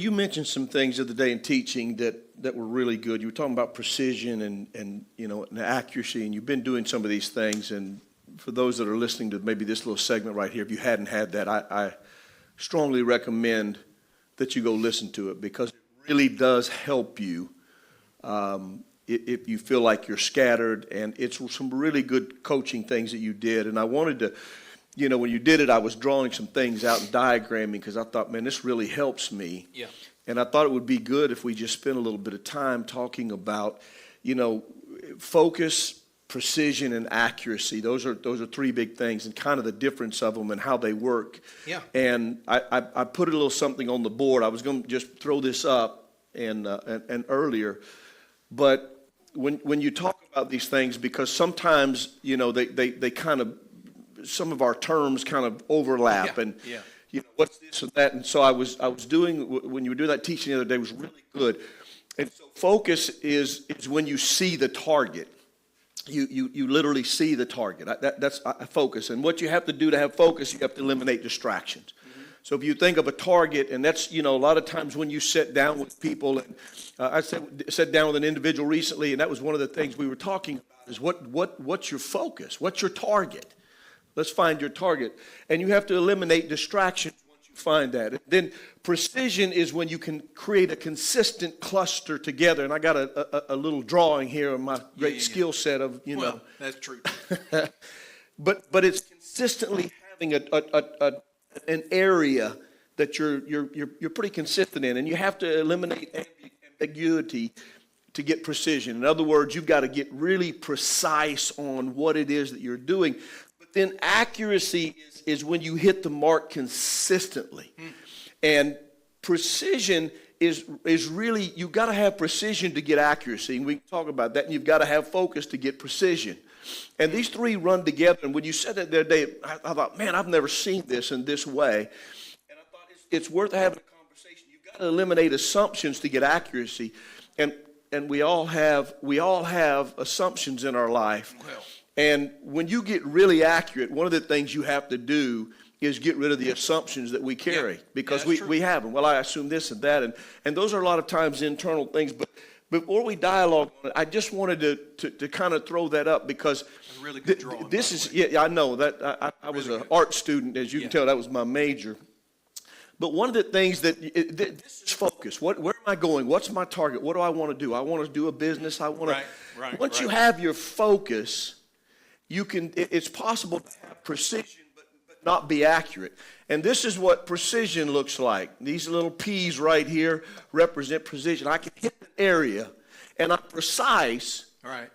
you mentioned some things the other day in teaching that were really good. You were talking about precision and accuracy, and you've been doing some of these things. And for those that are listening to maybe this little segment right here, if you hadn't had that, I strongly recommend that you go listen to it, because it really does help you if you feel like you're scattered. And it's some really good coaching things that you did. And I wanted to, when you did it, I was drawing some things out and diagramming, because I thought, man, this really helps me. Yeah. And I thought it would be good if we just spent a little bit of time talking about, focus, precision, and accuracy. Those are three big things, and kind of the difference of them and how they work. Yeah. And I put a little something on the board. I was going to just throw this up and earlier, but when you talk about these things, because sometimes they kind of, some of our terms kind of overlap, and what's this and that. And so I was doing, when you were doing that teaching the other day, was really good. And so focus is when you see the target. You literally see the target. That's focus. And what you have to do to have focus, you have to eliminate distractions. Mm-hmm. So if you think of a target, and that's, a lot of times when you sit down with people, and I sat down with an individual recently, and that was one of the things we were talking about, is what's your focus? What's your target? Let's find your target. And you have to eliminate distractions once you find that. And then precision is when you can create a consistent cluster together. And I got a little drawing here of my great skill set of, Well, that's true. But it's consistently having an area that you're pretty consistent in. And you have to eliminate ambiguity to get precision. In other words, you've got to get really precise on what it is that you're doing. Then accuracy is when you hit the mark consistently. And precision is really, you've got to have precision to get accuracy. And we can talk about that. And you've got to have focus to get precision. And these three run together. And when you said that the other day, I thought, man, I've never seen this in this way. And I thought it's worth having a conversation. You've got to eliminate assumptions to get accuracy. And we all have assumptions in our life. Well. And when you get really accurate, one of the things you have to do is get rid of the assumptions that we carry, because we have them. Well, I assume this and that, and those are a lot of times internal things. But before we dialogue on it, I just wanted to kind of throw that up, because a really good drawing, this is I know that I was an art student, as you can tell. That was my major. But one of the things this is focus. Where am I going? What's my target? What do I want to do? I want to do a business. I want to. Once you have your focus, it's possible to have precision but not be accurate. And this is what precision looks like. These little P's right here represent precision. I can hit an area and I'm precise,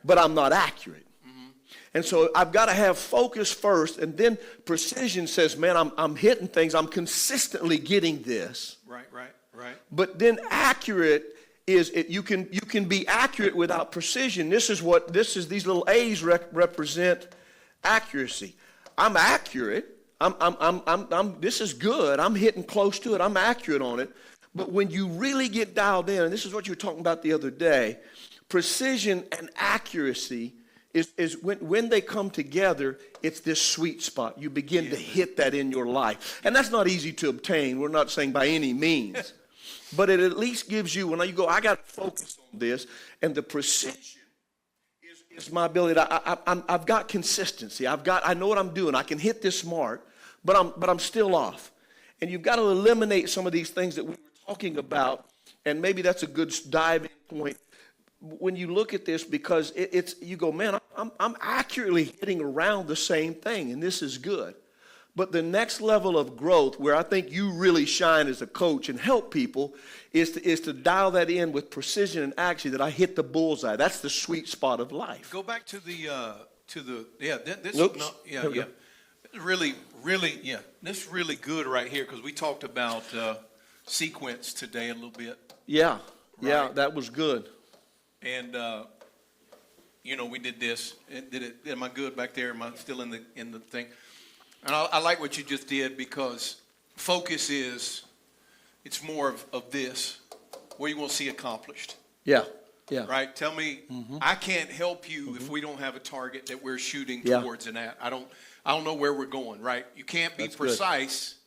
but I'm not accurate. Mm-hmm. And so I've got to have focus first, and then precision says, man, I'm hitting things. I'm consistently getting this. Right. But then accurate is you can be accurate without precision. These little A's represent accuracy. I'm accurate. This is good. I'm hitting close to it. I'm accurate on it. But when you really get dialed in, and this is what you were talking about the other day, precision and accuracy is when they come together, it's this sweet spot. You begin to hit that in your life. And that's not easy to obtain. We're not saying by any means. But it at least gives you, when you go, I got to focus on this, and the precision is my ability. I've got consistency. I know what I'm doing. I can hit this mark, but I'm still off. And you've got to eliminate some of these things that we were talking about, and maybe that's a good dive-in point when you look at this, because you go, man, I'm accurately hitting around the same thing, and this is good. But the next level of growth, where I think you really shine as a coach and help people, is to dial that in with precision and accuracy, that I hit the bullseye. That's the sweet spot of life. Go back to the this Oops. not, really this is really good right here, because we talked about sequence today a little bit. Yeah, that was good. And we did this. Am I good back there? Am I still in the thing? And I like what you just did, because focus it's more of this, what you want to see accomplished. Yeah. Right? Tell me, I can't help you if we don't have a target that we're shooting towards and at. I don't know where we're going, right? You can't be precise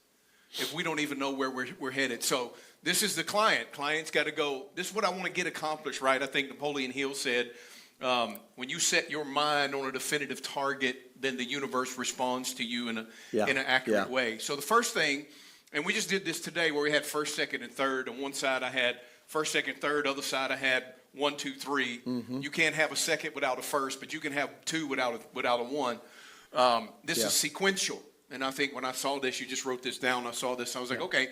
if we don't even know where we're headed. So This is the client. Client's got to go, this is what I want to get accomplished, right? I think Napoleon Hill said, when you set your mind on a definitive target, then the universe responds to you in an accurate way. So the first thing, and we just did this today where we had first, second, and third. On one side I had first, second, third. Other side I had 1, 2, 3. Mm-hmm. You can't have a second without a first, but you can have two without a one. This is sequential. And I think when I saw this, you just wrote this down. I saw this. I was like, okay,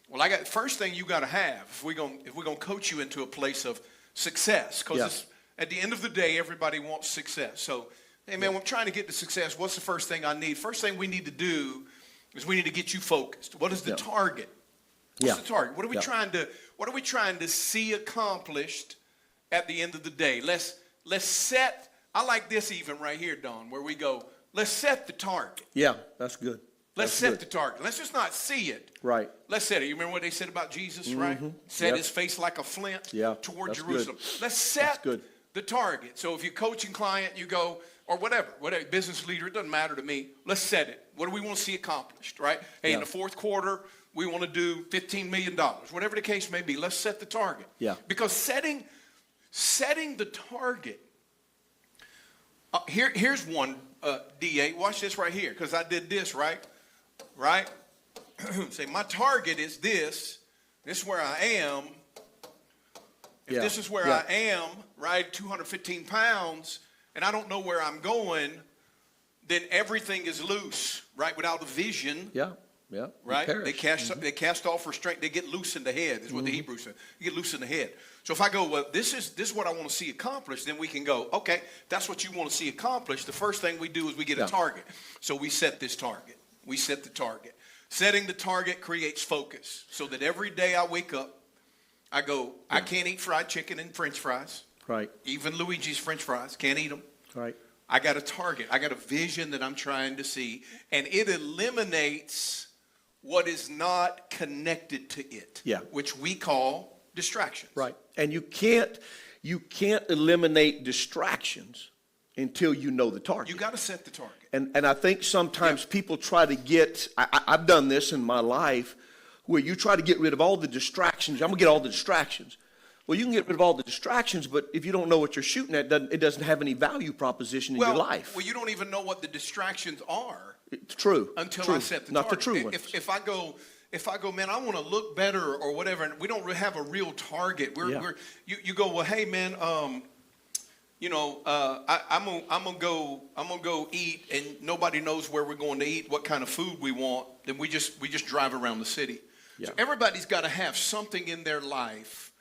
well, I got first thing you got to have if we're gonna coach you into a place of success, because at the end of the day, everybody wants success. So, hey man, I'm trying to get to success. What's the first thing I need? First thing we need to do is we need to get you focused. What is the target? What's the target? What are we trying to see accomplished at the end of the day? Let's set. I like this even right here, Don, where we go. Let's set the target. Yeah, that's good. Let's set the target. Let's just not see it. Right. Let's set it. You remember what they said about Jesus, right? Set his face like a flint toward Jerusalem. Good. Let's set the target. So if you're coaching client, you go, or whatever, business leader, it doesn't matter to me. Let's set it. What do we want to see accomplished, right? Hey, in the fourth quarter, we want to do $15 million. Whatever the case may be, let's set the target. Yeah. Because setting the target. Here's one, DA. Watch this right here, because I did this, right? Right? Say, my target is this. This is where I am. If this is where I am, right, 215 pounds, and I don't know where I'm going, then everything is loose, right, without a vision. Yeah. Right? They cast off restraint. They get loose in the head, is what the Hebrews say. You get loose in the head. So if I go, well, this is what I want to see accomplished, then we can go, okay, that's what you want to see accomplished. The first thing we do is we get a target. So we set this target. We set the target. Setting the target creates focus, so that every day I wake up, I go, I can't eat fried chicken and French fries. Right. Even Luigi's French fries, can't eat them. Right. I got a target. I got a vision that I'm trying to see, and it eliminates what is not connected to it, which we call distractions. Right. And you can't eliminate distractions until you know the target. You got to set the target. And I think sometimes people try to get, I've done this in my life, where you try to get rid of all the distractions. I'm going to get all the distractions. Well, you can get rid of all the distractions, but if you don't know what you're shooting at, it doesn't have any value proposition in your life. Well, you don't even know what the distractions are. True. Until I set the target. Not the true ones. If I go, man, I want to look better or whatever, and we don't have a real target. You go, well, hey, man, I'm gonna go eat, and nobody knows where we're going to eat, what kind of food we want. Then we just drive around the city. Yeah. So everybody's got to have something in their life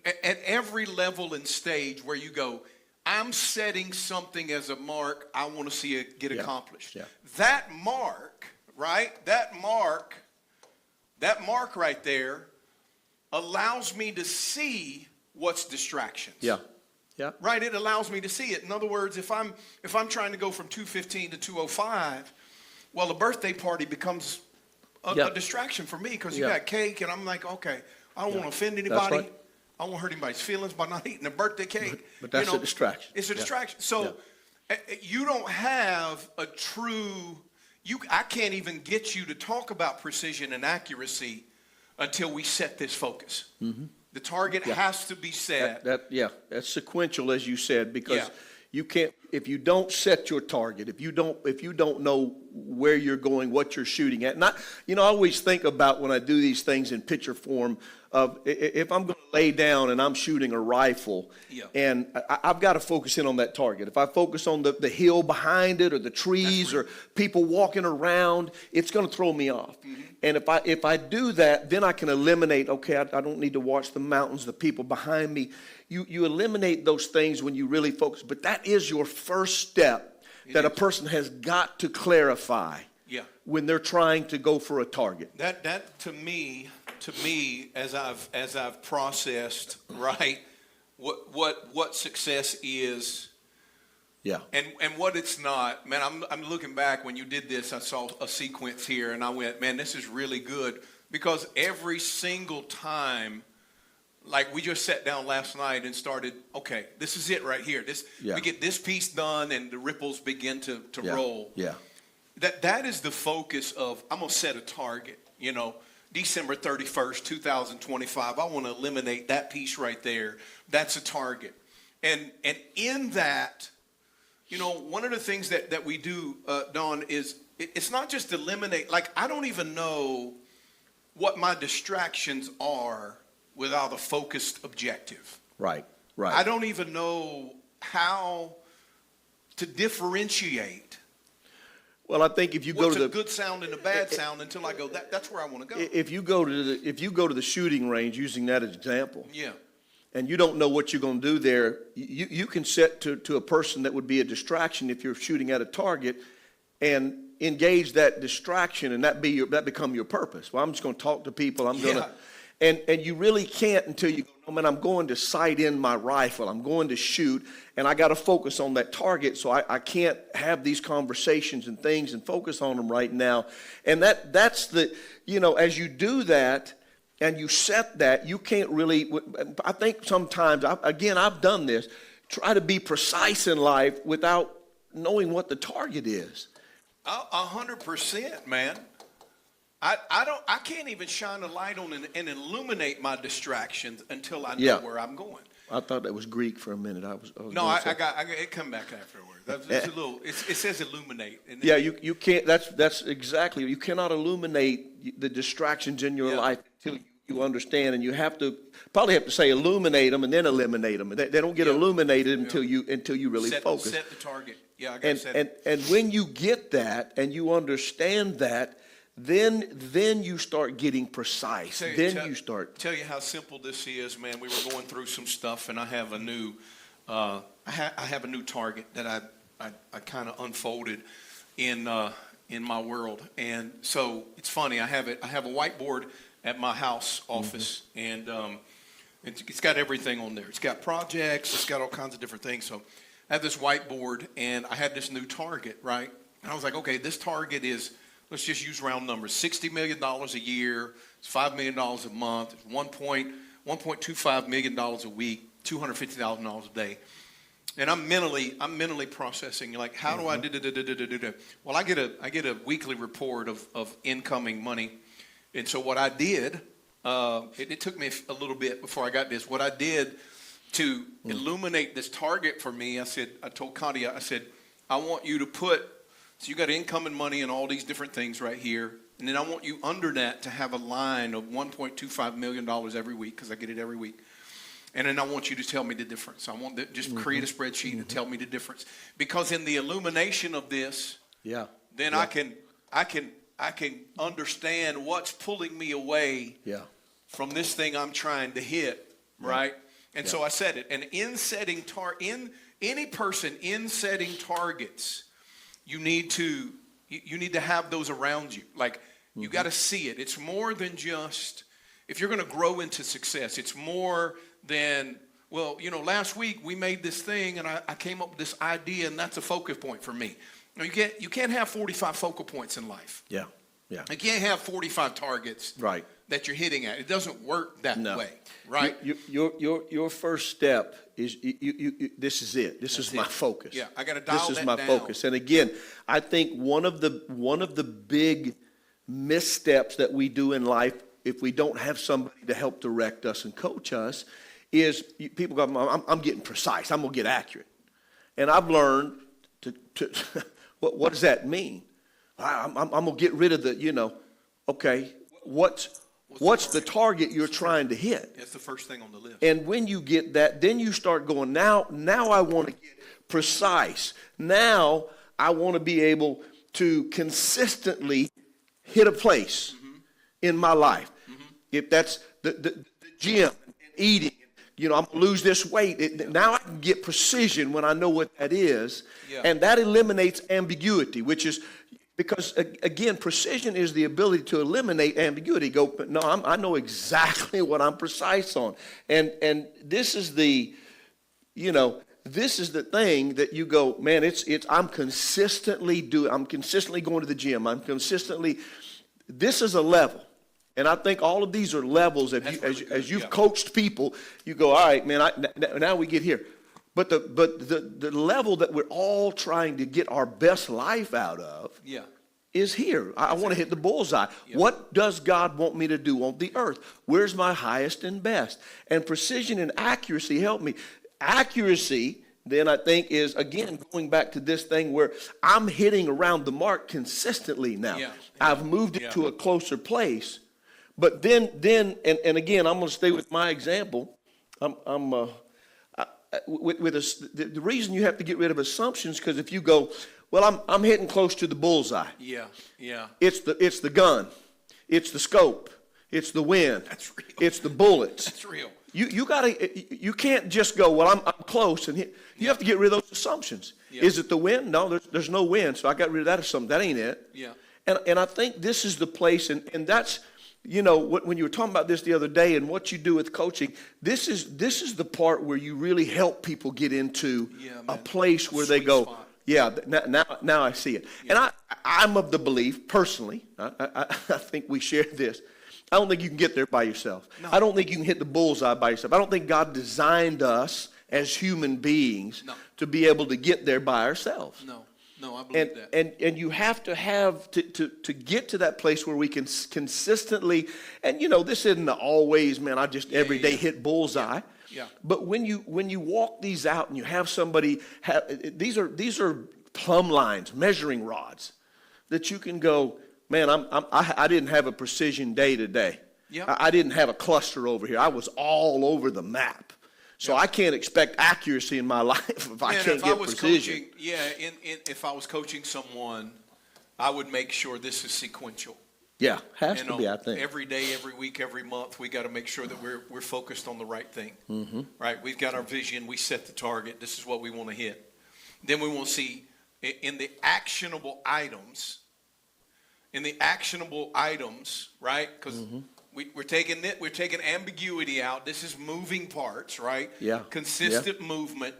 at every level and stage where you go, I'm setting something as a mark I want to see it get accomplished. Yeah. That mark, right? That mark right there allows me to see what's distractions. Yeah. Yeah. Right? It allows me to see it. In other words, if I'm trying to go from 215 to 205, well, the birthday party becomes a distraction for me, because you got cake, and I'm like, okay, I don't want to offend anybody. Right. I don't want to hurt anybody's feelings by not eating a birthday cake. But that's a distraction. It's a distraction. So you don't have a true, I can't even get you to talk about precision and accuracy until we set this focus. Mm-hmm. The target has to be set. That's sequential, as you said, because you can't, if you don't set your target, if you don't know where you're going, what you're shooting at. I always think about, when I do these things in picture form, of if I'm going to lay down and I'm shooting a rifle, and I've got to focus in on that target. If I focus on the hill behind it, or the trees, or people walking around, it's going to throw me off. Mm-hmm. And if I do that, then I can eliminate, okay, I don't need to watch the mountains, the people behind me. You eliminate those things when you really focus. But that is your first step that a person has got to clarify when they're trying to go for a target. That to me, as I've processed, right, what success is. Yeah. And what it's not, man, I'm looking back when you did this, I saw a sequence here, and I went, man, this is really good, because every single time, like we just sat down last night and started, okay, this is it right here. We get this piece done, and the ripples begin to roll. Yeah. That is the focus of, I'm gonna set a target, December 31st, 2025. I want to eliminate that piece right there. That's a target. And in that, you know, one of the things that we do, Don, is it's not just eliminate. Like, I don't even know what my distractions are without a focused objective. Right, right. I don't even know how to differentiate. Well, I think if you go what's to the a good sound and a bad sound until I go, that's where I want to go. if you go to the shooting range, using that as an example, Yeah. and you don't know what you're going to do there, you can set to a person that would be a distraction if you're shooting at a target, and engage that distraction, and that become your purpose. Well, I'm just going to talk to people. I'm going to. And you really can't until you go, oh, man, I'm going to sight in my rifle. I'm going to shoot, and I got to focus on that target, so I can't have these conversations and things and focus on them right now. And that's the, you know, as you do that and you set that, you can't really, I think sometimes, I've done this, try to be precise in life without knowing what the target is. 100%, man. I can't even shine a light on and illuminate my distractions until I know where I'm going. I thought that was Greek for a minute. I was I got it. Come back afterwards. That's a little. It says illuminate. Yeah, you can't. That's exactly. You cannot illuminate the distractions in your life until you understand, and you probably have to say illuminate them and then eliminate them. They don't get illuminated until you really focus. Set the target. Yeah, I got to set it. And when you get that and you understand that, then you start getting precise. Tell you how simple this is, man. We were going through some stuff, and I have a new target that I kind of unfolded in my world. And so it's funny. I have a whiteboard at my house office, and it's got everything on there. It's got projects. It's got all kinds of different things. So I have this whiteboard, and I had this new target, right? And I was like, okay, this target is, let's just use round numbers, $60 million a year, it's $5 million a month, it's $1.25 million a week, $250,000 a day. And I'm mentally processing, like, how do I do? Well, I get a weekly report of incoming money. And so what I did, it took me a little bit before I got this. What I did to illuminate this target for me, I told Katia, I said, I want you to put, so you got incoming money and all these different things right here. And then I want you under that to have a line of $1.25 million every week, because I get it every week. And then I want you to tell me the difference. I want to just create a spreadsheet and tell me the difference. Because in the illumination of this, then I can understand what's pulling me away from this thing I'm trying to hit, right? And so I said it. And in setting any person in setting targets, you need to have those around you. Like, you got to see it. It's more than just, if you're going to grow into success, it's more than, well, you know, last week we made this thing and I came up with this idea and that's a focus point for me. You can't have 45 focal points in life. Yeah. You can't have 45 targets that you're hitting at. It doesn't work that way, right? Your first step is this is it. This is my focus. Yeah, I got to dial that down. This is my focus. And again, I think one of the big missteps that we do in life, if we don't have somebody to help direct us and coach us, is people go, I'm getting precise. I'm going to get accurate. And I've learned to what does that mean? I'm going to get rid of the, okay, what's the target you're trying to hit? That's the first thing on the list. And when you get that, then you start going, now I want to get precise. Now I want to be able to consistently hit a place in my life. If that's the gym, eating, I'm going to lose this weight. Now I can get precision when I know what that is. And that eliminates ambiguity, which is, because, again, precision is the ability to eliminate ambiguity. I know exactly what I'm precise on. And this is the, this is the thing that you go, man, I'm consistently going to the gym. This is a level. And I think all of these are levels. As you've coached people, you go, all right, man, now we get here. But the level that we're all trying to get our best life out of is here. I want to hit the bullseye. Yep. What does God want me to do on the earth? Where's my highest and best? And precision and accuracy help me. Accuracy, then I think, is, again, going back to this thing where I'm hitting around the mark consistently now. Yeah. I've moved it to a closer place. But then, and again, I'm going to stay with my example. The reason you have to get rid of assumptions, because if you go, well, I'm hitting close to the bullseye. Yeah. It's the gun, it's the scope, it's the wind. That's real. It's the bullets. That's real. You can't just go, well, I'm close, and you have to get rid of those assumptions. Yeah. Is it the wind? No, there's no wind, so I got rid of that assumption. That ain't it. Yeah. And I think this is the place, and that's, when you were talking about this the other day and what you do with coaching, this is the part where you really help people get into a place where they go, spot. yeah, now I see it. Yeah. And I'm of the belief, personally, I think we share this, I don't think you can get there by yourself. No. I don't think you can hit the bullseye by yourself. I don't think God designed us as human beings to be able to get there by ourselves. No, I believe that. And you have to get to that place where we can consistently, and this isn't always, man, I just every day hit bullseye. Yeah. But when you walk these out and you have somebody, these are plumb lines, measuring rods, that you can go, man, I didn't have a precision day today. Yeah. I didn't have a cluster over here. I was all over the map. So I can't expect accuracy in my life if I can't get precision. If I was coaching someone, I would make sure this is sequential. Yeah, has to be, I think. Every day, every week, every month, we got to make sure that we're focused on the right thing. Mm-hmm. Right? We've got our vision. We set the target. This is what we want to hit. Then we want to see in the actionable items. Right? Because we're taking ambiguity out. This is moving parts, right? Yeah. Consistent movement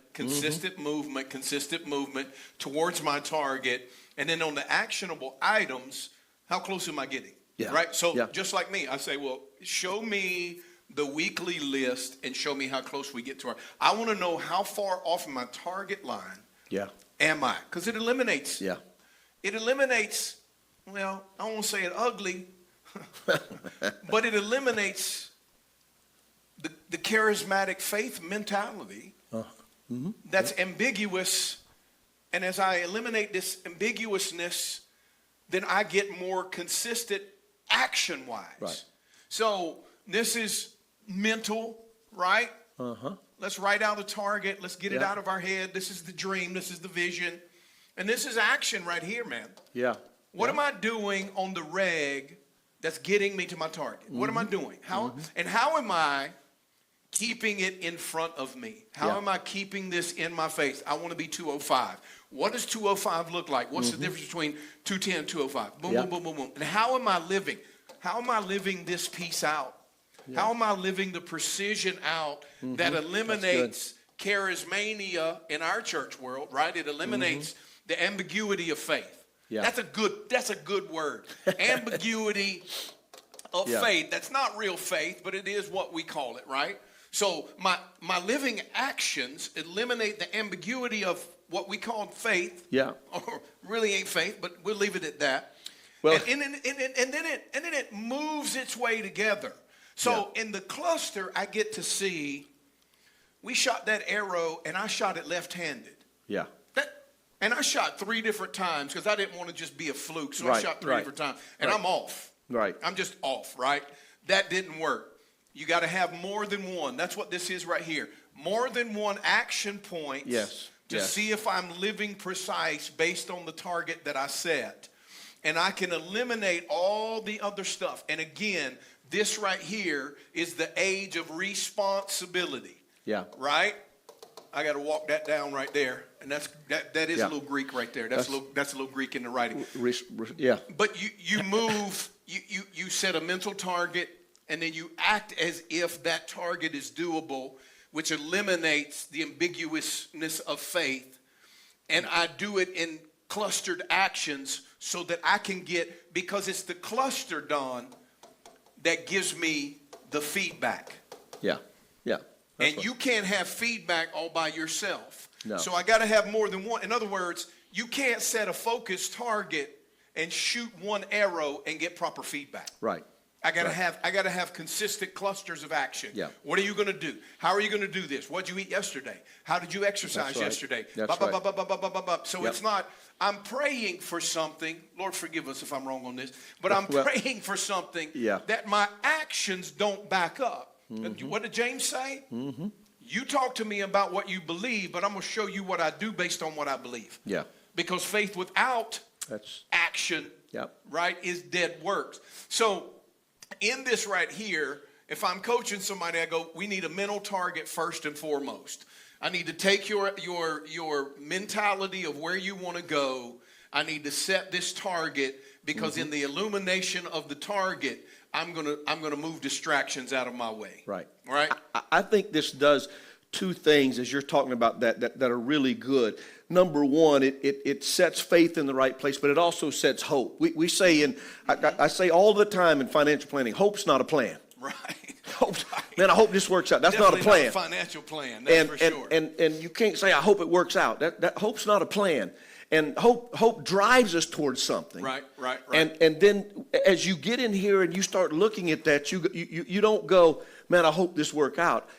towards my target. And then on the actionable items, how close am I getting? Yeah. Right? So just like me, I say, well, show me the weekly list and show me how close we get to I want to know how far off my target line am I? Because it eliminates. Yeah. It eliminates, well, I won't say it ugly, but it eliminates the charismatic faith mentality that's ambiguous. And as I eliminate this ambiguousness, then I get more consistent action-wise. Right. So this is mental, right? Uh-huh. Let's write out a target. Let's get it out of our head. This is the dream. This is the vision. And this is action right here, man. Yeah. What am I doing on the reg that's getting me to my target? What am I doing? How am I keeping it in front of me? How am I keeping this in my face? I want to be 205. What does 205 look like? What's the difference between 210 and 205? Boom, boom, boom, boom, boom. And how am I living? How am I living this piece out? How am I living the precision out that eliminates charismania in our church world, right? It eliminates the ambiguity of faith. Yeah. That's a good word. Ambiguity of faith. That's not real faith, but it is what we call it, right? So my living actions eliminate the ambiguity of what we call faith. Yeah. Or really ain't faith, but we'll leave it at that. Well, and then it moves its way together. So in the cluster, I get to see, we shot that arrow, and I shot it left-handed. Yeah. And I shot 3 different times because I didn't want to just be a fluke. So I shot 3 different times. And I'm off. Right. I'm just off, right? That didn't work. You got to have more than one. That's what this is right here. More than one action points to see if I'm living precise based on the target that I set. And I can eliminate all the other stuff. And again, this right here is the age of responsibility. Yeah. Right? I got to walk that down right there. And that is a little Greek right there. That's a little Greek in the writing. But you move, you set a mental target, and then you act as if that target is doable, which eliminates the ambiguousness of faith. And I do it in clustered actions so that I can get, because it's the cluster, Don, that gives me the feedback. Yeah. And you can't have feedback all by yourself. No. So I got to have more than one. In other words, you can't set a focused target and shoot one arrow and get proper feedback. Right. I gotta have consistent clusters of action. Yeah. What are you gonna do? How are you gonna do this? What did you eat yesterday? How did you exercise That's right. yesterday? That's right. So Yep. it's not, I'm praying for something. Lord, forgive us if I'm wrong on this, but I'm praying for something that my actions don't back up. Mm-hmm. What did James say? Mm-hmm. You talk to me about what you believe, but I'm gonna show you what I do based on what I believe. Yeah. Because faith without action, right, is dead works. So in this right here, if I'm coaching somebody, I go, we need a mental target first and foremost. I need to take your mentality of where you want to go. I need to set this target because in the illumination of the target, I'm gonna move distractions out of my way. Right. Right. I think this does two things as you're talking about that are really good. Number one, it sets faith in the right place, but it also sets hope. We say I say all the time in financial planning, hope's not a plan. Right. Hope, man, I hope this works out. That's Definitely not a plan. Not a financial plan, that's for sure. And you can't say, I hope it works out. That hope's not a plan. And hope drives us towards something. Right. And then as you get in here and you start looking at that, you don't go, man, I hope this work out.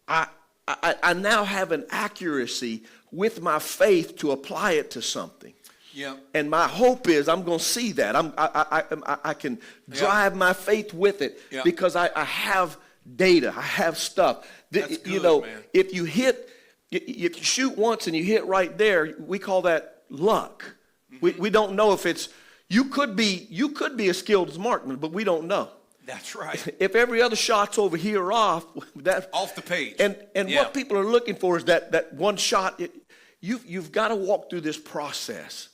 I now have an accuracy with my faith to apply it to something. Yeah. And my hope is I'm going to see that. I can drive my faith with it because I have data. I have stuff. That's good, man. If you shoot once and you hit right there, we call that luck. Mm-hmm. We don't know if it's you could be a skilled marksman, but we don't know. That's right. If every other shot's over here or off, that off the page. And what people are looking for is that one shot. You've got to walk through this process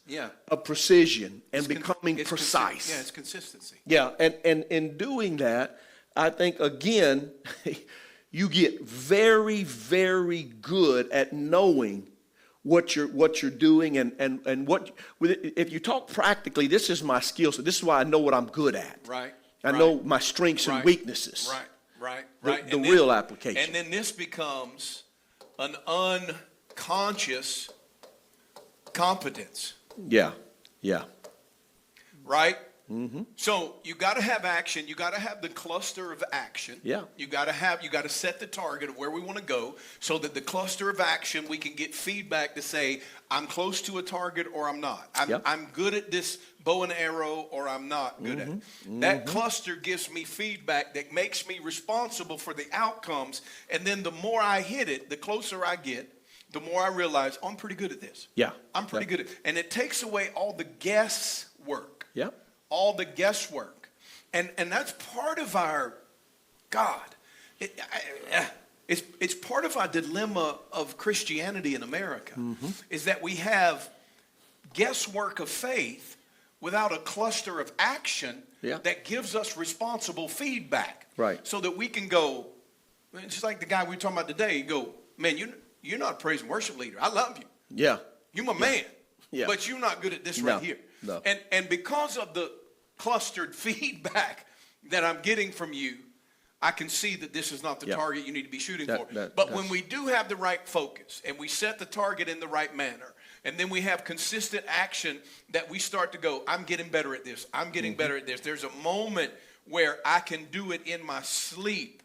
of precision and becoming precise. It's consistency. Yeah, and in doing that, I think again, you get very, very good at knowing what you're doing and what. If you talk practically, this is my skill set. This is why I know what I'm good at. Right. I know my strengths and weaknesses. Right. The real application. And then this becomes an unconscious competence. Yeah. Right? Mm-hmm. So you got to have action. You got to have the cluster of action. Yeah. You got to set the target of where we want to go so that the cluster of action, we can get feedback to say, I'm close to a target or I'm not. I'm good at this bow and arrow or I'm not good at it. Mm-hmm. That cluster gives me feedback that makes me responsible for the outcomes. And then the more I hit it, the closer I get, the more I realize, I'm pretty good at this. Yeah. I'm pretty good at it. And it takes away all the guesswork. Yeah. All the guesswork. And that's part of our, God, it's part of our dilemma of Christianity in America, is that we have guesswork of faith without a cluster of action that gives us responsible feedback. Right. So that we can go, just like the guy we were talking about today, you go, man, you're not a praise and worship leader. I love you. Yeah. You're my man. Yeah. But you're not good at this right here. No. And because of the clustered feedback that I'm getting from you, I can see that this is not the target you need to be shooting for. But when we do have the right focus and we set the target in the right manner, and then we have consistent action that we start to go, I'm getting better at this. I'm getting better at this. There's a moment where I can do it in my sleep.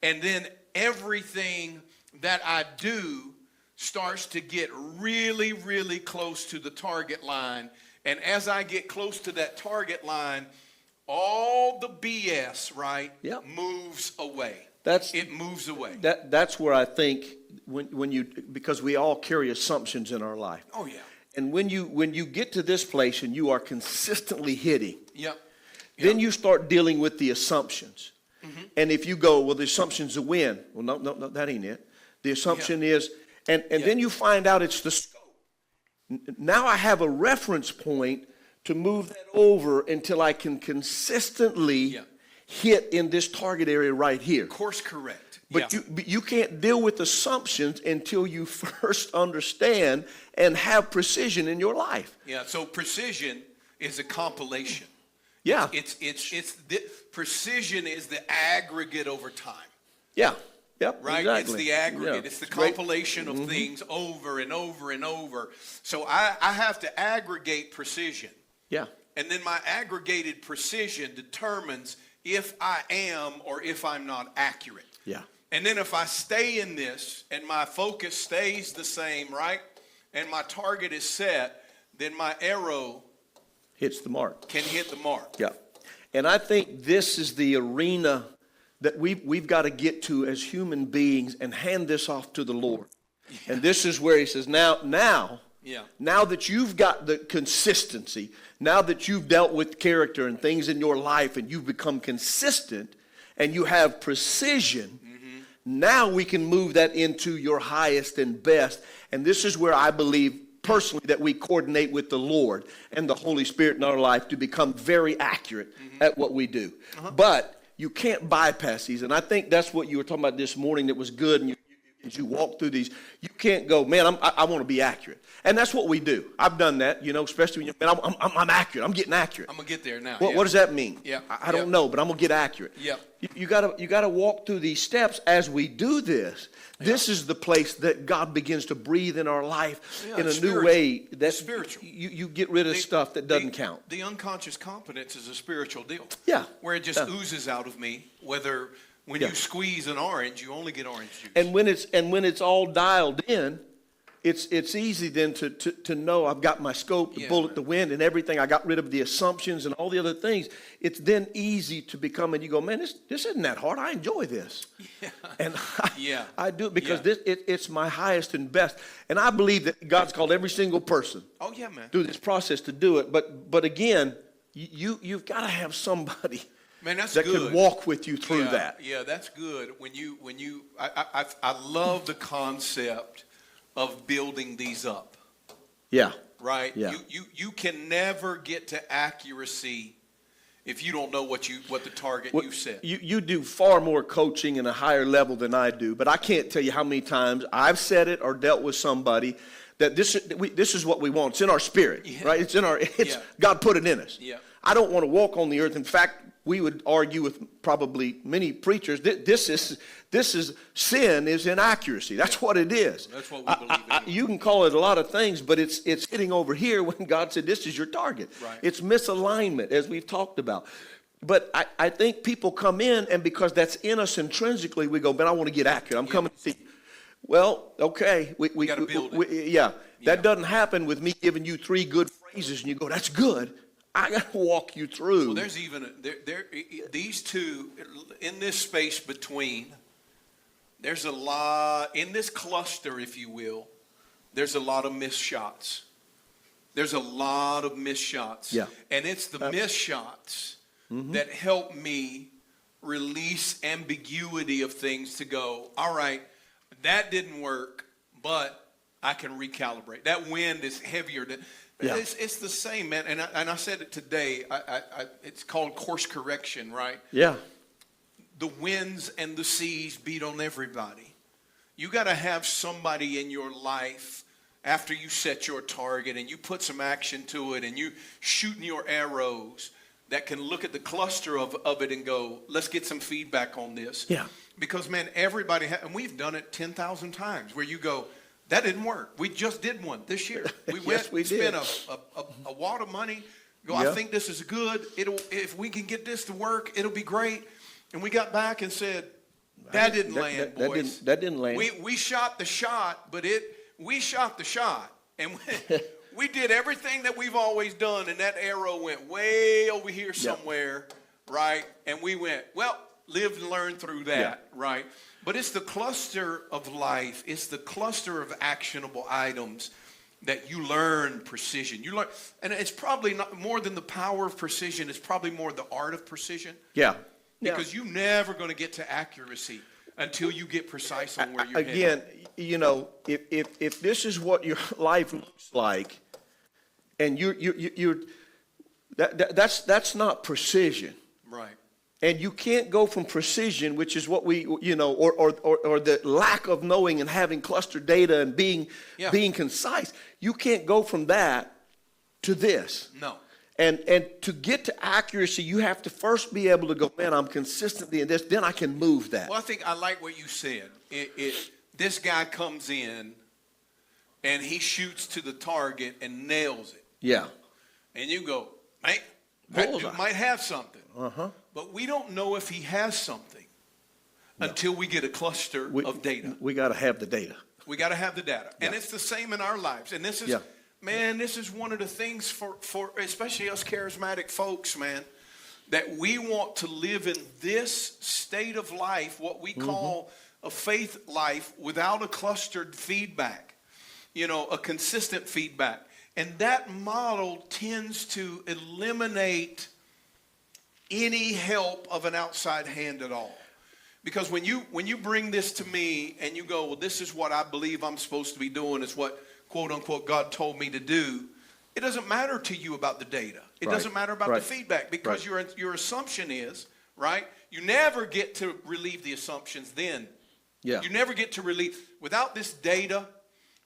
And then everything that I do starts to get really, really close to the target line. And as I get close to that target line, all the BS, moves away. It moves away. That's where I think when you, because we all carry assumptions in our life. Oh yeah. And when you get to this place and you are consistently hitting, then you start dealing with the assumptions. Mm-hmm. And if you go, well, the assumption's a win. Well, no, that ain't it. The assumption is, and then you find out it's the scope. Now I have a reference point to move that over until I can consistently hit in this target area right here. Course correct. But you can't deal with assumptions until you first understand and have precision in your life. Yeah, so precision is a compilation. Yeah. Precision is the aggregate over time. Yeah. Yep, right? Exactly. It's the aggregate. Yeah. It's the compilation of things over and over and over. So I have to aggregate precision. Yeah. And then my aggregated precision determines if I am or if I'm not accurate. Yeah. And then if I stay in this and my focus stays the same, right? And my target is set, then my arrow Hits the mark. can hit the mark. Yeah. And I think this is the arena that we've got to get to as human beings and hand this off to the Lord. Yeah. And this is where he says, now that you've got the consistency, now that you've dealt with character and things in your life and you've become consistent and you have precision, now we can move that into your highest and best. And this is where I believe personally that we coordinate with the Lord and the Holy Spirit in our life to become very accurate at what we do. But you can't bypass these. And I think that's what you were talking about this morning that was good. And as you walk through these, you can't go, man, I want to be accurate. And that's what we do. I've done that, especially when I'm accurate. I'm getting accurate. I'm going to get there now. What does that mean? Yeah. I don't know, but I'm going to get accurate. Yeah. You gotta walk through these steps as we do this. This is the place that God begins to breathe in our life in a new way. That's spiritual. You get rid of stuff that doesn't count. The unconscious competence is a spiritual deal. Yeah. Where it just oozes out of me, whether when you squeeze an orange, you only get orange juice. And when it's all dialed in, it's easy then to know I've got my scope, the bullet, the wind, and everything. I got rid of the assumptions and all the other things. It's then easy to become, and you go, man, this isn't that hard. I enjoy this. Yeah. And I do it because it's my highest and best. And I believe that God's called every single person through this process to do it. But again, you've got to have somebody that can walk with you through that. Yeah, that's good. I love the concept of building these up. Yeah. Right? Yeah. You can never get to accuracy if you don't know what the target you set. You do far more coaching in a higher level than I do, but I can't tell you how many times I've said it or dealt with somebody that this is what we want. It's in our spirit, right? It's God put it in us. Yeah. I don't want to walk on the earth. In fact, we would argue with probably many preachers that this is sin is inaccuracy. That's what it is. That's what we believe in. You can call it a lot of things, but it's hitting over here when God said this is your target. Right. It's misalignment, as we've talked about. But I think people come in, and because that's in us intrinsically, we go, man, I want to get accurate. I'm coming to see. Well, okay. We got to build it. That doesn't happen with me giving you 3 good phrases, and you go, that's good. I got to walk you through. Well, there's even these two in this space between. There's a lot in this cluster, if you will. There's a lot of missed shots. There's a lot of missed shots. Yeah. And it's the missed shots that help me release ambiguity of things to go, all right, that didn't work, but I can recalibrate. That wind is heavier than. Yeah. It's the same, man. And I said it today. It's called course correction, right? Yeah. The winds and the seas beat on everybody. You got to have somebody in your life after you set your target and you put some action to it and you shooting your arrows that can look at the cluster of it and go, let's get some feedback on this. Yeah. Because, man, everybody, and we've done it 10,000 times where you go, that didn't work. We just did one this year. We went, we spent a wad of money. Go, I think this is good. If we can get this to work, it'll be great. And we got back and said, that didn't land, boys. That didn't land. We shot the shot, but we shot the shot. And we did everything that we've always done, and that arrow went way over here somewhere, right? And we went, well, live and learn through that, right? But it's the cluster of life. It's the cluster of actionable items that you learn precision. You learn, and it's probably not more than the power of precision. It's probably more the art of precision. Yeah. Because you're never going to get to accuracy until you get precise on where you're headed. Again, if this is what your life looks like, and that's not precision. Right. And you can't go from precision, which is what we, or the lack of knowing and having clustered data and being concise. You can't go from that to this. No. And to get to accuracy, you have to first be able to go, man, I'm consistently in this. Then I can move that. Well, I think I like what you said. This guy comes in, and he shoots to the target and nails it. Yeah. And you go, That Bullseye. dude might have something. Uh-huh. But we don't know if he has something until we get a cluster of data. We got to have the data. We got to have the data. Yeah. And it's the same in our lives. And this is, Yeah. man, this is one of the things for especially us charismatic folks, man, that we want to live in this state of life, what we call a faith life, without a clustered feedback, a consistent feedback. And that model tends to eliminate any help of an outside hand at all. Because when you bring this to me and you go, well, this is what I believe I'm supposed to be doing, it's what, quote unquote, God told me to do, it doesn't matter to you about the data. It doesn't matter about the feedback, because your assumption is, right, you never get to relieve the assumptions then. Yeah. You never get to relieve, without this data,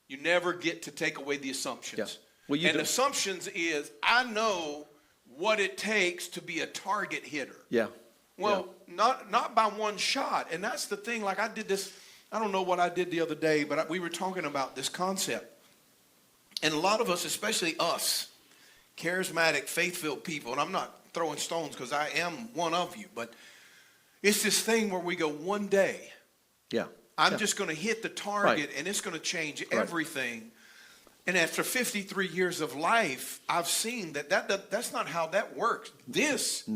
you never get to take away the assumptions. Yeah. Well, and assumptions is, I know what it takes to be a target hitter. Yeah. Well, not by one shot. And that's the thing. Like I did this, I don't know what I did the other day, but we were talking about this concept. And a lot of us, especially us, charismatic, faith-filled people, and I'm not throwing stones because I am one of you, but it's this thing where we go, one day, I'm just going to hit the target and it's going to change everything. And after 53 years of life, I've seen that's not how that works. This,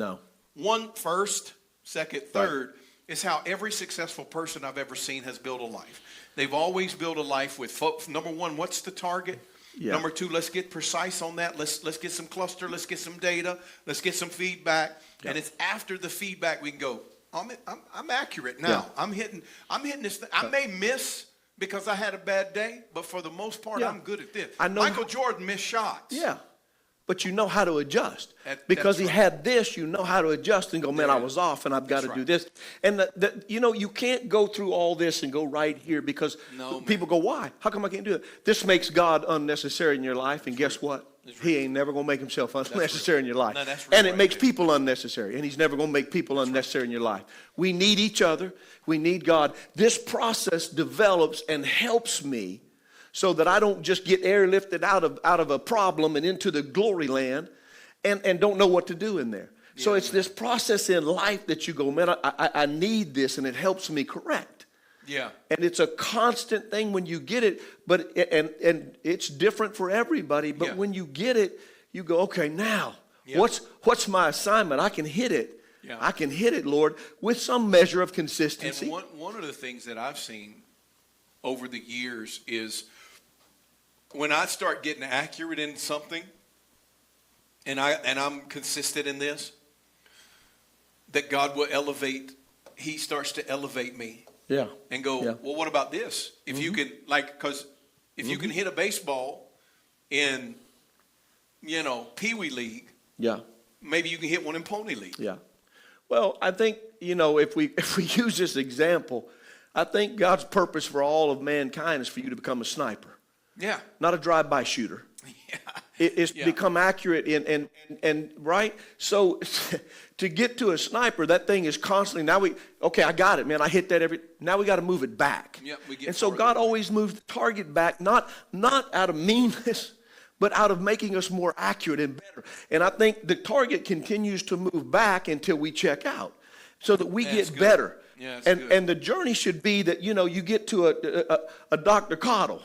one, first, second, third, is how every successful person I've ever seen has built a life. They've always built a life with, number one, what's the target? Yeah. Number two, let's get precise on that. Let's get some cluster. Let's get some data. Let's get some feedback. Yeah. And it's after the feedback we can go, I'm accurate now. Yeah. I'm hitting this thing. I may miss because I had a bad day, but for the most part, I'm good at this. Michael Jordan missed shots. Yeah. But you know how to adjust. Because he had this, you know how to adjust and go, man, I was off and I've got to do this. And, you can't go through all this and go right here because people go, why? How come I can't do it? This makes God unnecessary in your life. And guess what? He ain't never going to make himself unnecessary in your life. And it makes people unnecessary. And he's never going to make people unnecessary in your life. We need each other. We need God. This process develops and helps me so that I don't just get airlifted out of a problem and into the glory land and don't know what to do in there. Yeah, so it's this process in life that you go, man, I need this, and it helps me correct. Yeah. And it's a constant thing when you get it, but and it's different for everybody. But when you get it, you go, okay, now what's my assignment? I can hit it. Yeah. I can hit it, Lord, with some measure of consistency. And one of the things that I've seen over the years is when I start getting accurate in something, and I'm consistent in this, that God will elevate. He starts to elevate me. Yeah. And go, well, what about this? If you can, because if you can hit a baseball in, Pee Wee League, maybe you can hit one in Pony League. Yeah. Well, I think, if we use this example, I think God's purpose for all of mankind is for you to become a sniper. Yeah. Not a drive-by shooter. Yeah. It's become accurate and right. So to get to a sniper, that thing is constantly, I got it, man. I hit that now we got to move it back. Yep, and so God always moves the target back, not out of meanness, but out of making us more accurate and better. And I think the target continues to move back until we check out so that we get better. Yeah, and the journey should be that, you get to a Dr. Cottle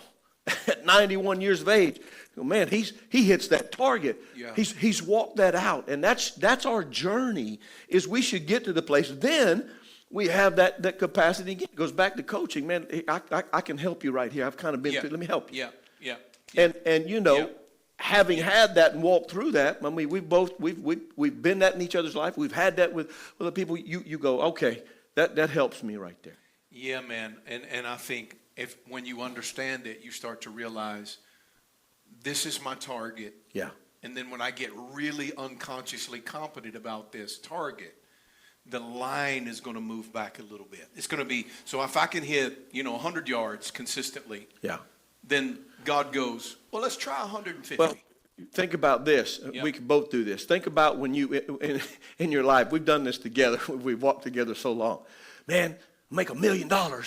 at 91 years of age. Man, he hits that target. Yeah. He's walked that out. And that's our journey, is we should get to the place. Then we have that capacity. Again, it goes back to coaching. Man, I can help you right here. I've kind of been through. Let me help you. Yeah. And having had that and walked through that, I mean, we've been that in each other's life. We've had that with other people. You go, okay, that helps me right there. Yeah, man. And I think when you understand it, you start to realize this is my target. Yeah. And then when I get really unconsciously competent about this target, the line is going to move back a little bit. It's going to be, so if I can hit, 100 yards consistently, then God goes, well, let's try 150. Well, think about this. We can both do this. Think about when you, in your life, we've done this together. We've walked together so long. Man, make $1 million. Yeah.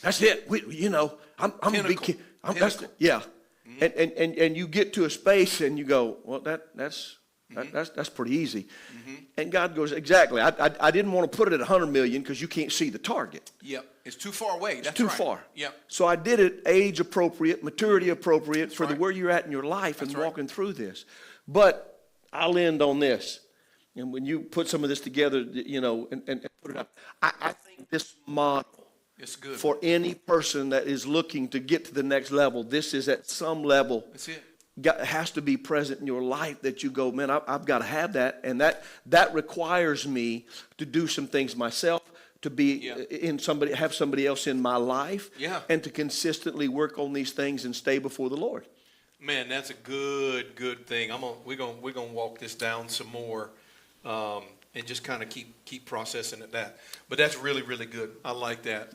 That's it. I'm going to be, yeah. Mm-hmm. And you get to a space and you go, well, that's That's pretty easy. And God goes, exactly. I didn't want to put it at 100 million because you can't see the target. Yep. It's too far away. That's It's too right. far. Yep. So I did it age appropriate, maturity appropriate for right. where you're at in your life and That's right. walking through this. But I'll end on this. And when you put some of this together, you know, and put it up, I think this model It's good. for any person that is looking to get to the next level, this is at some level. That's it. Has to be present in your life that you go, man, I've got to have that. And that requires me to do some things myself, to be have somebody else in my life, and to consistently work on these things and stay before the Lord. Man, that's a good thing. We're gonna walk this down some more, and just kind of keep processing at that. But that's really, really good. I like that.